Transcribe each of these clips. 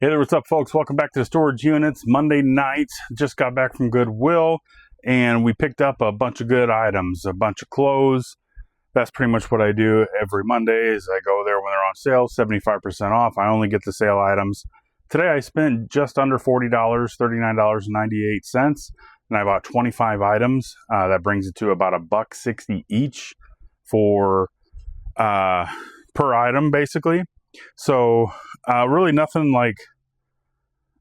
Hey there, what's up folks? Welcome back to the storage units. Monday night, just got back from Goodwill and we picked up a bunch of good items, a bunch of clothes. That's pretty much what I do every Monday is I go there when they're on sale, 75% off. I only get the sale items. Today I spent just under $40, $39.98, and I bought 25 items. That brings it to about $1.60 each for per item basically. So really nothing like,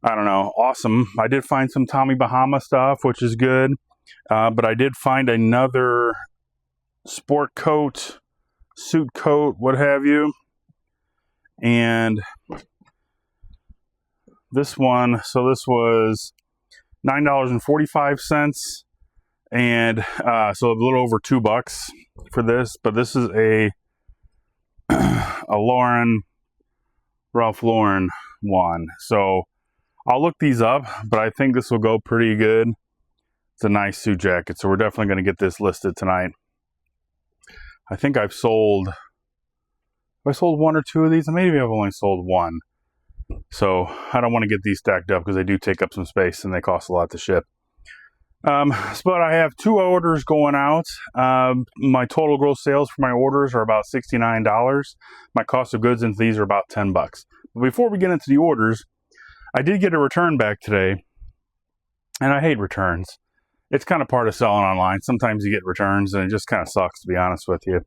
I don't know, awesome. I did find some Tommy Bahama stuff, which is good. But I did find another sport coat, suit coat, what have you. And this one, so this was $9.45. And so a little over $2 for this. But this is a Ralph Lauren one. So I'll look these up, but I think this will go pretty good. It's a nice suit jacket, so we're definitely going to get this listed tonight. I think I've sold one or two of these. Maybe I've only sold one. So I don't want to get these stacked up because they do take up some space and they cost a lot to ship. But I have 2 orders going out. My total gross sales for my orders are about $69. My cost of goods into these are about $10. But before we get into the orders, I did get a return back today, and I hate returns. It's kind of part of selling online. Sometimes you get returns, and it just kind of sucks, to be honest with you.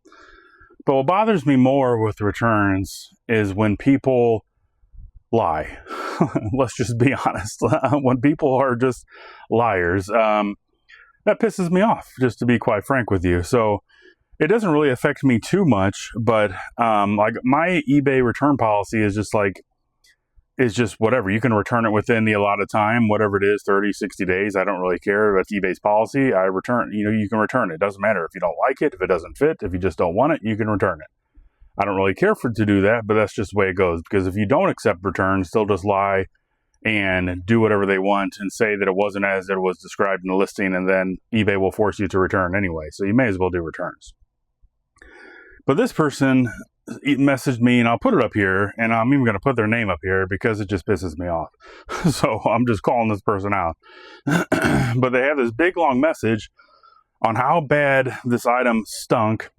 But what bothers me more with returns is when people lie. Let's just be honest. When people are just liars, that pisses me off, just to be quite frank with you. So it doesn't really affect me too much, but like my eBay return policy is just like, it's just whatever. You can return it within the allotted time, whatever it is, 30, 60 days. I don't really care. That's eBay's policy. I return, you can return it. It doesn't matter if you don't like it, if it doesn't fit, if you just don't want it, you can return it. I don't really care to do that, but that's just the way it goes. Because if you don't accept returns, they'll just lie and do whatever they want and say that it wasn't as it was described in the listing, and then eBay will force you to return anyway. So you may as well do returns. But this person messaged me, and I'll put it up here, and I'm even going to put their name up here because it just pisses me off. So I'm just calling this person out. But they have this big long message on how bad this item stunk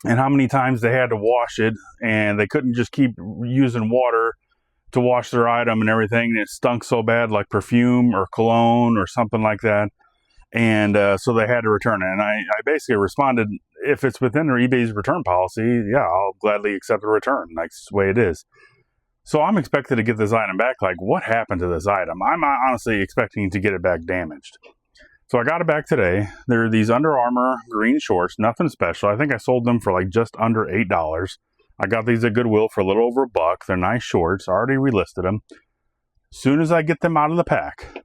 and how many times they had to wash it, and they couldn't just keep using water to wash their item and everything, and it stunk so bad, like perfume or cologne or something like that. And so they had to return it. And I basically responded, if it's within their eBay's return policy, yeah, I'll gladly accept the return. That's the way it is. So I'm expected to get this item back. Like, what happened to this item? I'm honestly expecting to get it back damaged. So I got it back today. They're these Under Armour green shorts, nothing special. I think I sold them for like just under $8. I got these at Goodwill for a little over $1. They're nice shorts. I already relisted them. As soon as I get them out of the pack,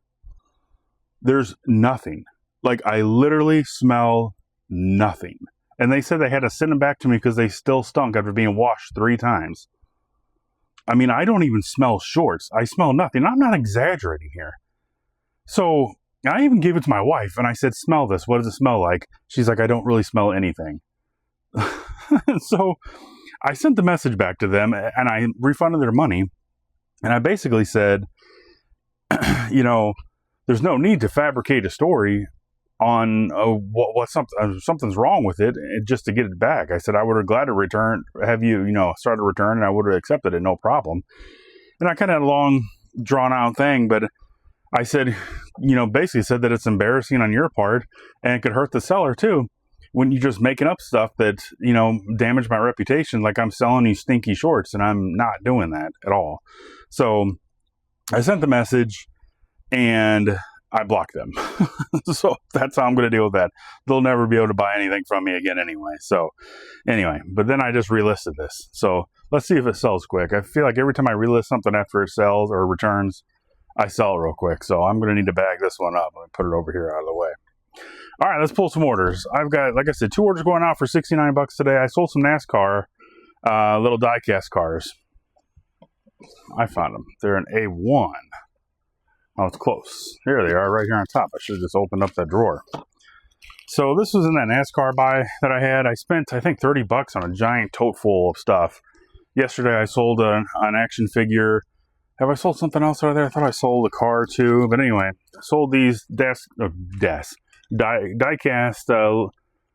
there's nothing. Like, I literally smell nothing. And they said they had to send them back to me because they still stunk after being washed 3 times. I mean, I don't even smell shorts. I smell nothing. I'm not exaggerating here. So I even gave it to my wife, and I said, smell this. What does it smell like? She's like, I don't really smell anything. So I sent the message back to them, and I refunded their money. And I basically said, there's no need to fabricate a story on something's wrong with it just to get it back. I said I would have gladly have you start a return, and I would have accepted it, no problem. And I kind of had a long drawn out thing, but I said, basically said that it's embarrassing on your part and it could hurt the seller too when you're just making up stuff that damage my reputation, like I'm selling you stinky shorts, and I'm not doing that at all. So I sent the message and I blocked them. So that's how I'm going to deal with that. They'll never be able to buy anything from me again anyway. So anyway, but then I just relisted this. So let's see if it sells quick. I feel like every time I relist something after it sells or returns, I sell it real quick. So I'm going to need to bag this one up. Let me put it over here out of the way. All right, let's pull some orders. I've got, like I said, 2 orders going out for $69 today. I sold some NASCAR little die-cast cars. I found them. They're an A1. Oh, it's close. Here they are, right here on top. I should have just opened up that drawer. So this was in that NASCAR buy that I had. I spent, I think, $30 on a giant tote full of stuff. Yesterday I sold an action figure. Have I sold something else out of there? I thought I sold a car too. But anyway, I sold these die-cast,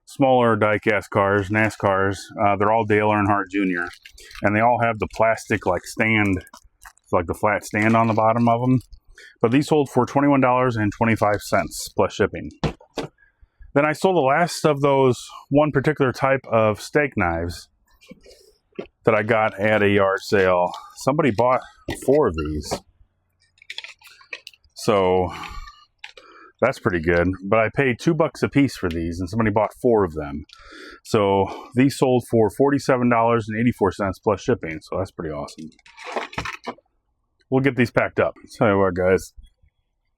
smaller die-cast cars, NASCARs. They're all Dale Earnhardt Jr. And they all have the plastic like stand, like the flat stand on the bottom of them. But these sold for $21.25 plus shipping. Then I sold the last of those one particular type of steak knives that I got at a yard sale. Somebody bought 4 of these. So that's pretty good. But I paid $2 a piece for these, and somebody bought 4 of them. So these sold for $47.84 plus shipping. So that's pretty awesome. We'll get these packed up. Tell you what, guys.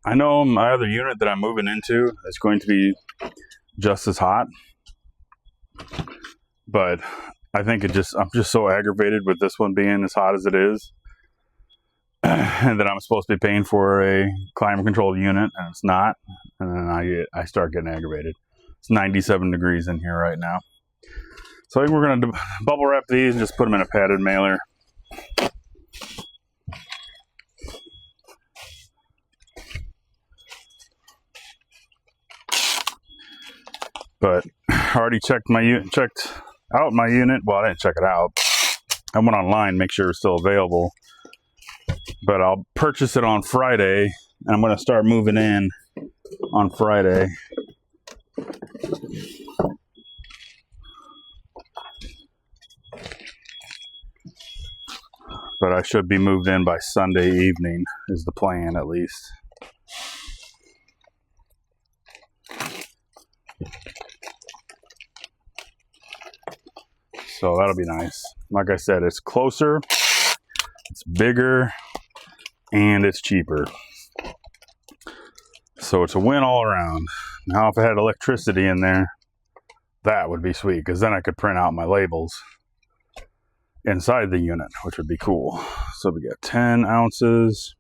I know my other unit that I'm moving into is going to be just as hot. But I think I'm just so aggravated with this one being as hot as it is. And that I'm supposed to be paying for a climate controlled unit, and it's not. And then I start getting aggravated. It's 97 degrees in here right now. So I think we're going to bubble wrap these and just put them in a padded mailer. But I already checked out my unit. Well, I didn't check it out. I went online, make sure it's still available. But I'll purchase it on Friday, and I'm going to start moving in on Friday. But I should be moved in by Sunday evening, is the plan at least. So that'll be nice. Like I said, it's closer, it's bigger, and it's cheaper. So it's a win all around. Now if I had electricity in there, that would be sweet, because then I could print out my labels inside the unit, which would be cool. So we got 10 ounces,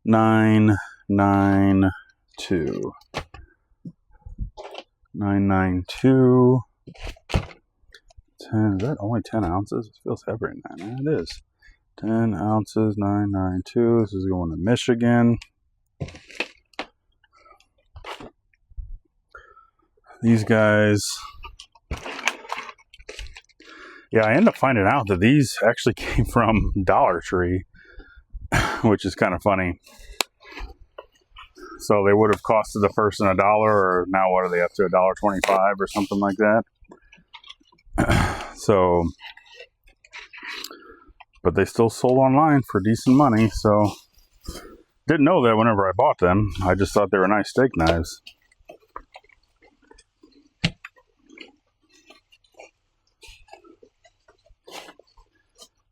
992. 992. 10, is that only 10 ounces? It feels heavier than that. Yeah, it is. 10 ounces, 992. This is going to Michigan. These guys. Yeah, I ended up finding out that these actually came from Dollar Tree, which is kind of funny. So they would have costed the person $1, or now what are they up to, $1.25 or something like that. So, but they still sold online for decent money. So didn't know that whenever I bought them. I just thought they were nice steak knives.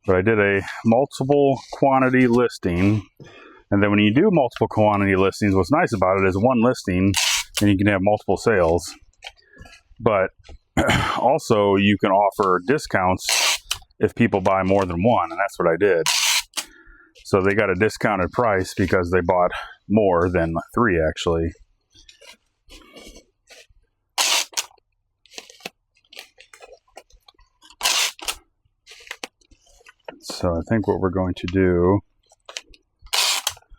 But I did a multiple quantity listing. And then when you do multiple quantity listings, what's nice about it is one listing and you can have multiple sales. But also you can offer discounts if people buy more than one, and that's what I did. So they got a discounted price because they bought more than 3 actually. So I think what we're going to do,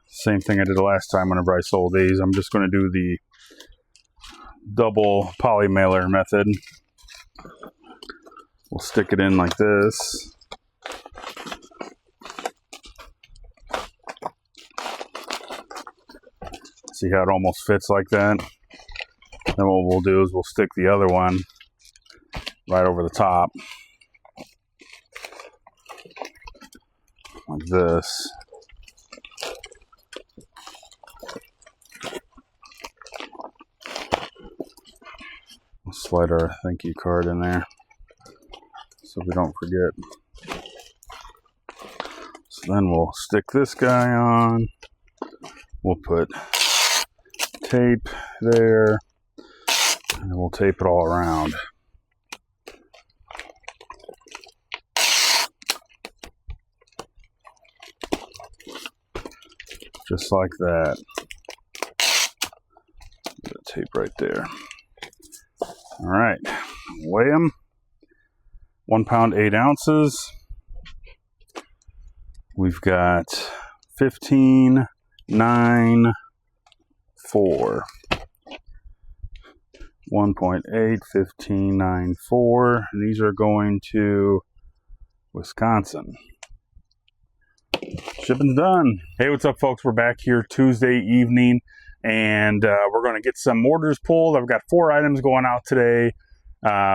same thing I did the last time whenever I sold these, I'm just going to do the double poly mailer method. We'll stick it in like this. See how it almost fits like that? Then what we'll do is we'll stick the other one right over the top. Like this. We'll slide our thank you card in there so we don't forget. So then we'll stick this guy on. We'll put tape there, and we'll tape it all around. Just like that. Put the tape right there. All right, weigh them. 1 pound, 8 ounces. We've got 1594. 1.8, 1594. And these are going to Wisconsin. Shipping's done. Hey, what's up, folks? We're back here Tuesday evening, and we're going to get some orders pulled. I've got 4 items going out today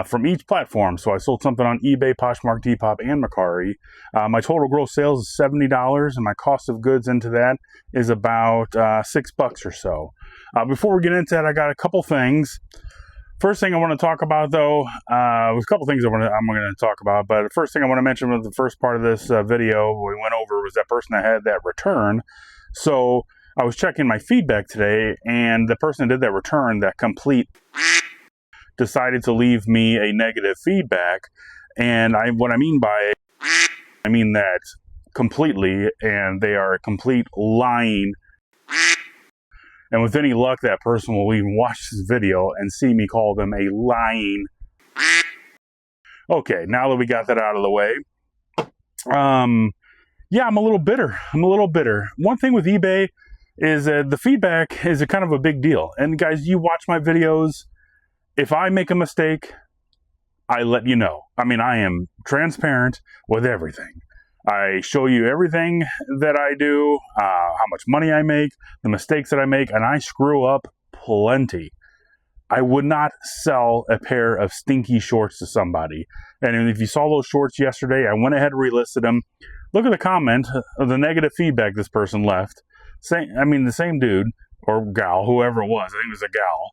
from each platform. So I sold something on eBay, Poshmark, Depop, and Mercari. My total gross sales is $70, and my cost of goods into that is about $6 or so. Before we get into that, I got a couple things. First thing I want to talk about, though, was a couple things I'm going to talk about. But the first thing I want to mention was the first part of this video we went over was that person that had that return. So I was checking my feedback today, and the person that did that return, that complete, decided to leave me a negative feedback. And what I mean by it, I mean that completely, and they are a complete lying. And with any luck, that person will even watch this video and see me call them a lying. Okay, now that we got that out of the way, yeah, I'm a little bitter. One thing with eBay is that the feedback is a kind of a big deal. And guys, you watch my videos. If I make a mistake, I let you know. I mean, I am transparent with everything. I show you everything that I do, how much money I make, the mistakes that I make, and I screw up plenty. I would not sell a pair of stinky shorts to somebody. And if you saw those shorts yesterday, I went ahead and relisted them. Look at the comment of the negative feedback this person left. The same dude or gal, whoever it was, I think it was a gal,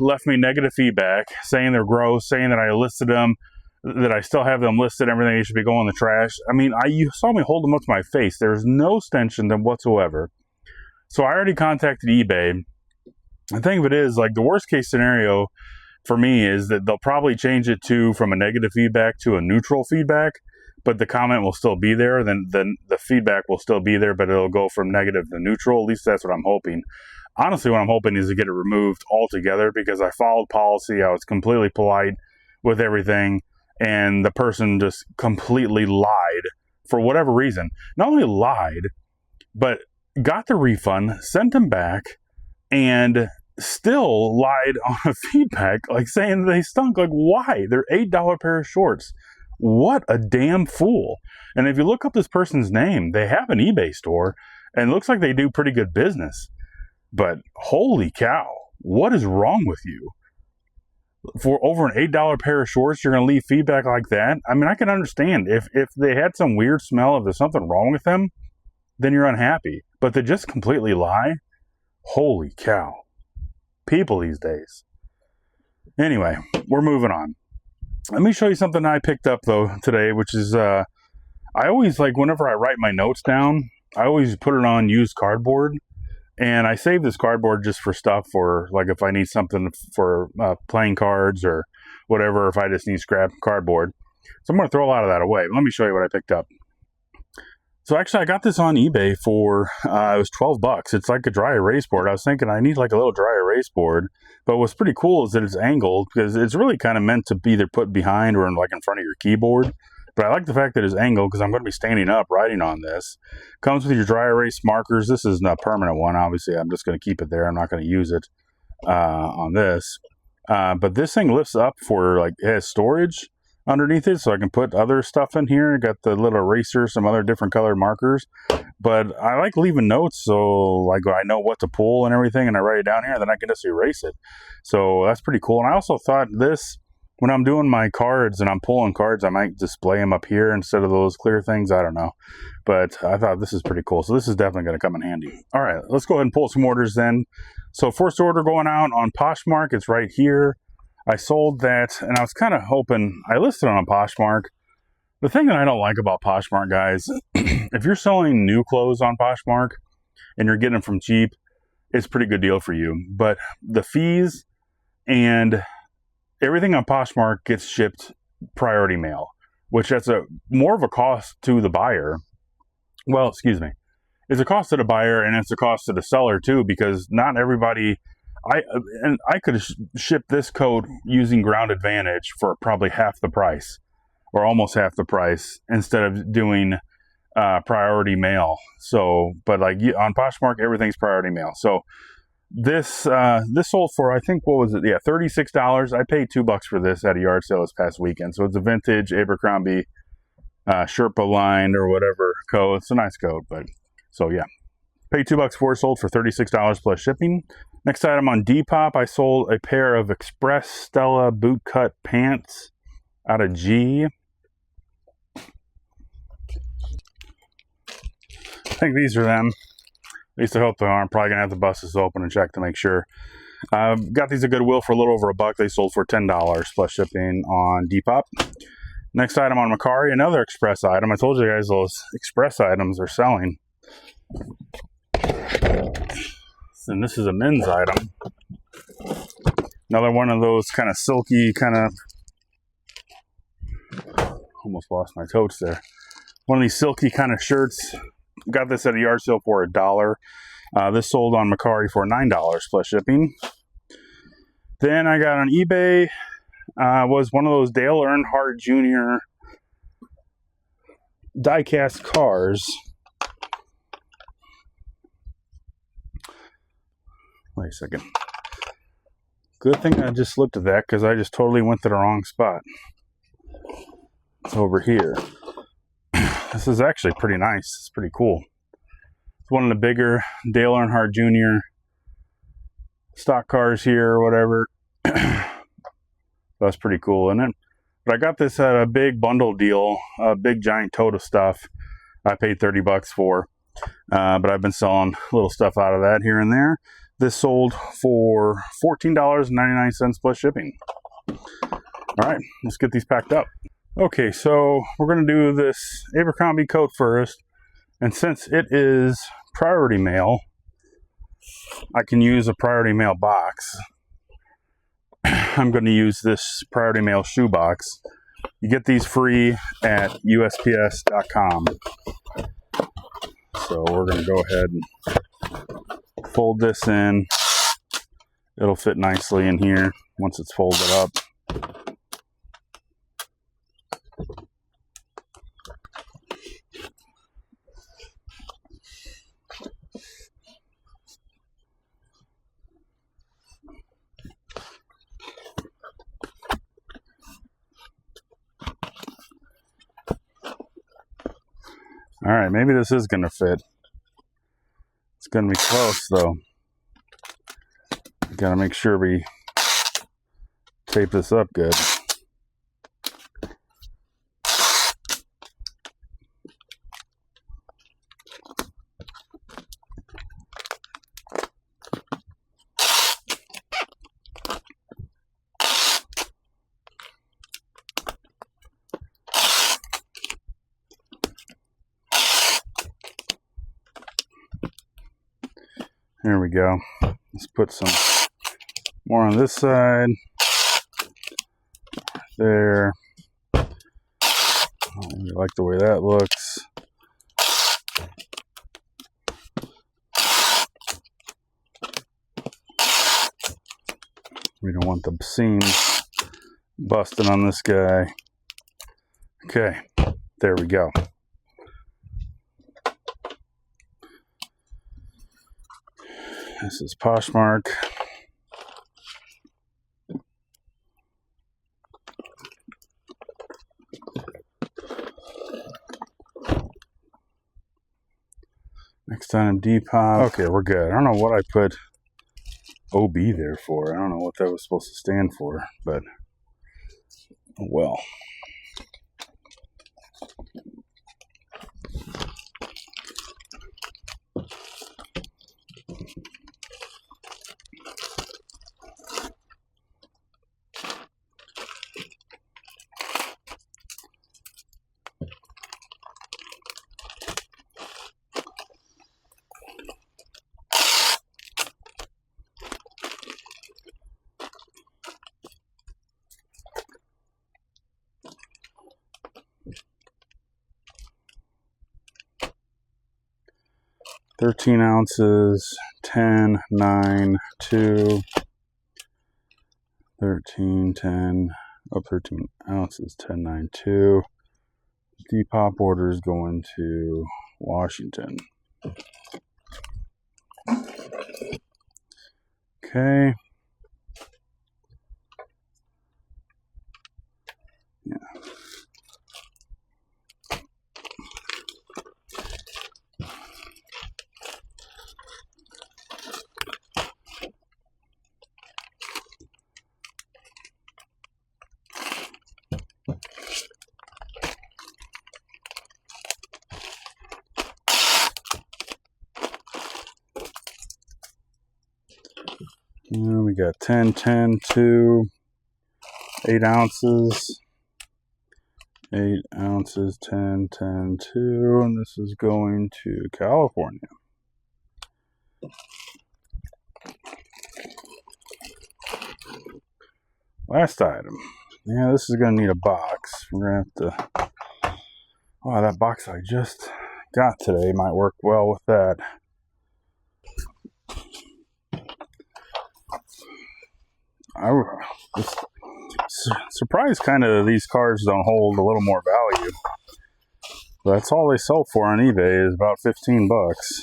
left me negative feedback, saying they're gross, saying that I listed them, that I still have them listed, everything, they should be going in the trash. I mean, you saw me hold them up to my face. There's no stench in them whatsoever. So I already contacted eBay. The thing of it is, like, the worst case scenario for me is that they'll probably change it from a negative feedback to a neutral feedback, but the comment will still be there. Then the feedback will still be there, but it'll go from negative to neutral. At least that's what I'm hoping. Honestly, what I'm hoping is to get it removed altogether, because I followed policy. I was completely polite with everything. And the person just completely lied for whatever reason. Not only lied, but got the refund, sent them back, and still lied on a feedback, like saying they stunk. Like, why? They're $8 pair of shorts. What a damn fool. And if you look up this person's name, they have an eBay store, and it looks like they do pretty good business. But holy cow, what is wrong with you? For over an $8 pair of shorts, you're going to leave feedback like that? I mean, I can understand. If they had some weird smell, if there's something wrong with them, then you're unhappy. But to just completely lie? Holy cow. People these days. Anyway, we're moving on. Let me show you something I picked up, though, today, which is, I always, like, whenever I write my notes down, I always put it on used cardboard. And I save this cardboard just for stuff, for like if I need something for playing cards or whatever, if I just need scrap cardboard. So I'm going to throw a lot of that away. Let me show you what I picked up. So actually, I got this on eBay for, it was $12. It's like a dry erase board. I was thinking I need like a little dry erase board. But what's pretty cool is that it's angled, because it's really kind of meant to be either put behind or like in front of your keyboard. But I like the fact that it's angled, because I'm going to be standing up writing on this. Comes with your dry erase markers. This is a permanent one. Obviously, I'm just going to keep it there. I'm not going to use it on this. But this thing lifts up for, like, it has storage underneath it, so I can put other stuff in here. Got the little eraser, some other different colored markers. But I like leaving notes, so like I know what to pull and everything, and I write it down here, and then I can just erase it. So that's pretty cool. And I also thought this, when I'm doing my cards and I'm pulling cards, I might display them up here instead of those clear things. I don't know. But I thought this is pretty cool. So this is definitely going to come in handy. All right, let's go ahead and pull some orders then. So first order going out on Poshmark. It's right here. I sold that, and I was kind of hoping, I listed on Poshmark. The thing that I don't like about Poshmark, guys, if you're selling new clothes on Poshmark and you're getting them from cheap, it's a pretty good deal for you. But the fees and everything on Poshmark gets shipped priority mail, which that's more of a cost to the buyer. Well, excuse me. It's a cost to the buyer, and it's a cost to the seller too, because not everybody, I could have shipped this coat using Ground Advantage for probably half the price, or almost half the price, instead of doing priority mail. So, but like on Poshmark, everything's priority mail. So this this sold for, I think, what was it? Yeah, $36. I paid $2 for this at a yard sale this past weekend. So it's a vintage Abercrombie Sherpa line or whatever coat. It's a nice coat, but so yeah, paid $2 for it. Sold for $36 plus shipping. Next item on Depop, I sold a pair of Express Stella bootcut pants out of G. I think these are them. At least I hope they are. I'm probably gonna have to bust this open and check to make sure. Got these at Goodwill for a little over $1. They sold for $10 plus shipping on Depop. Next item on Mercari, another Express item. I told you guys those Express items are selling. And this is a men's item. Another one of those kind of silky, kind of, almost lost my totes there. One of these silky kind of shirts. Got this at a yard sale for $1. This sold on Mercari for $9 plus shipping. Then I got on eBay, was one of those Dale Earnhardt Jr. die-cast cars. Wait a second. Good thing I just looked at that, because I just totally went to the wrong spot. It's over here. This is actually pretty nice. It's pretty cool. It's one of the bigger Dale Earnhardt Jr. stock cars here or whatever. That's pretty cool, isn't it? But I got this at a big bundle deal, a big giant tote of stuff. I paid $30 for, but I've been selling little stuff out of that here and there. This sold for $14.99 plus shipping. All right, let's get these packed up. Okay, so we're going to do this Abercrombie coat first. And since it is priority mail, I can use a priority mail box. I'm going to use this priority mail shoe box. You get these free at USPS.com. So we're going to go ahead and fold this in. It'll fit nicely in here once it's folded up. All right, maybe this is going to fit. It's going to be close, though. Got to make sure we tape this up good. There we go. Let's put some more on this side. There. I really like the way that looks. We don't want the seams busting on this guy. Okay, there we go. This is Poshmark. Next time, Depop. Okay, we're good. I don't know what I put OB there for. I don't know what that was supposed to stand for, but oh well. $13 ounces, 10, 9, 2, 13, 10, 13 ounces, 10, 9, 2, Depop order is going to Washington. Okay. Yeah. And we got 10, 10, 2, 8 ounces, 8 ounces, 10, 10, 2, and this is going to California. Last item. Yeah, this is going to need a box. We're going to have to... Oh, that box I just got today might work well with that. I was surprised kind of these cards don't hold a little more value. That's all they sell for on eBay is about 15 bucks.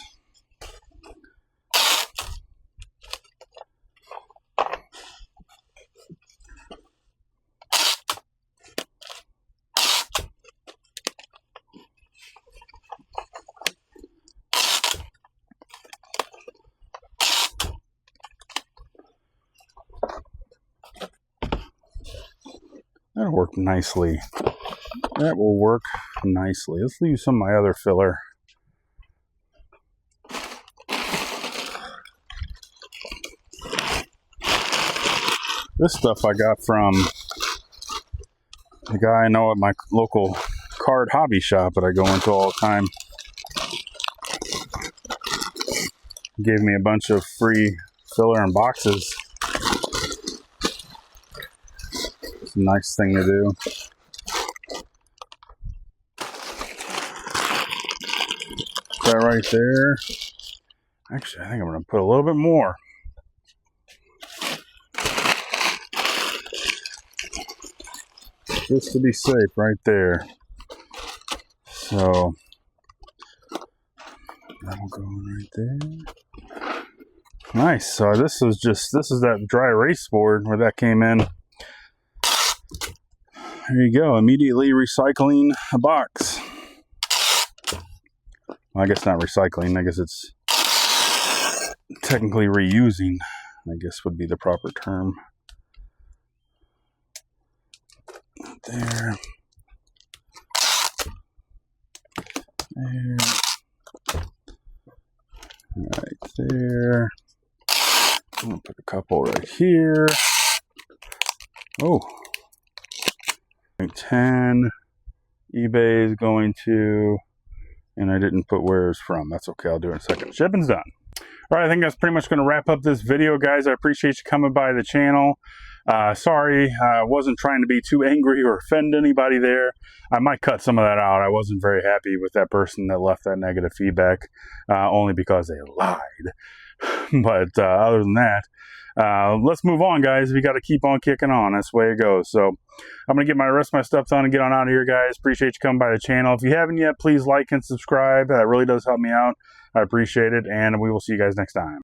That'll work nicely. That will work nicely. Let's leave some of my other filler. This stuff I got from the guy I know at my local card hobby shop that I go into all the time. He gave me a bunch of free filler and boxes. It's a nice thing to do. That right there. Actually, I think I'm going to put a little bit more. Just to be safe right there. So that'll go right there. Nice. So this is that dry erase board where that came in. There you go. Immediately recycling a box. Well, I guess not recycling. I guess it's technically reusing, I guess would be the proper term. There. There. Right there. I'm going to put a couple right here. Oh. 10. eBay is going to, and I didn't put where it's from. That's okay. I'll do it in a second. Shipping's done. All right, I think that's pretty much going to wrap up this video, guys. I appreciate you coming by the channel. Sorry, I wasn't trying to be too angry or offend anybody there. I might cut some of that out. I wasn't very happy with that person that left that negative feedback, only because they lied. But other than that, let's move on, guys. We got to keep on kicking on. That's the way it goes. So I'm going to get my rest of my stuff done and get on out of here, guys. Appreciate you coming by the channel. If you haven't yet, please like and subscribe. That really does help me out. I appreciate it, and we will see you guys next time.